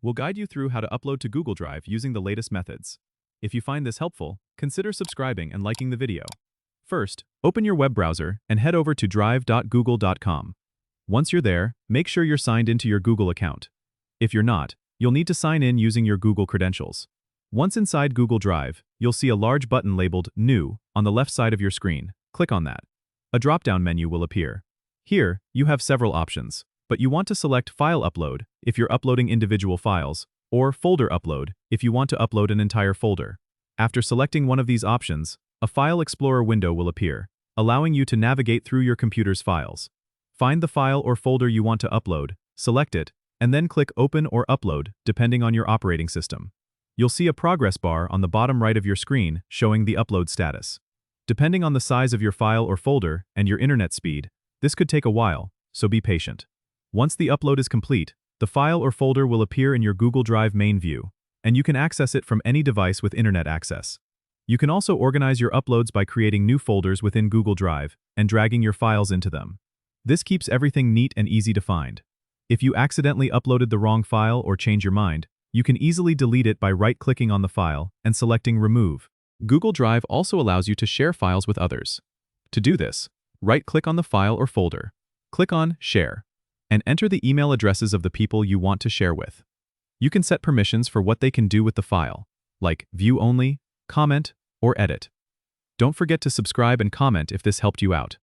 We'll guide you through how to upload to Google Drive using the latest methods. If you find this helpful, consider subscribing and liking the video. First, open your web browser and head over to drive.google.com. Once you're there, make sure you're signed into your Google account. If you're not, you'll need to sign in using your Google credentials. Once inside Google Drive, you'll see a large button labeled New on the left side of your screen. Click on that. A drop-down menu will appear. Here, you have several options, but you want to select File Upload if you're uploading individual files, or Folder Upload if you want to upload an entire folder. After selecting one of these options, a File Explorer window will appear, allowing you to navigate through your computer's files. Find the file or folder you want to upload, select it, and then click Open or Upload depending on your operating system. You'll see a progress bar on the bottom right of your screen showing the upload status. Depending on the size of your file or folder and your internet speed, this could take a while, so be patient. Once the upload is complete, the file or folder will appear in your Google Drive main view, and you can access it from any device with internet access. You can also organize your uploads by creating new folders within Google Drive and dragging your files into them. This keeps everything neat and easy to find. If you accidentally uploaded the wrong file or change your mind, you can easily delete it by right-clicking on the file and selecting Remove. Google Drive also allows you to share files with others. To do this, right-click on the file or folder, click on Share, and enter the email addresses of the people you want to share with. You can set permissions for what they can do with the file, like view only, comment, or edit. Don't forget to subscribe and comment if this helped you out.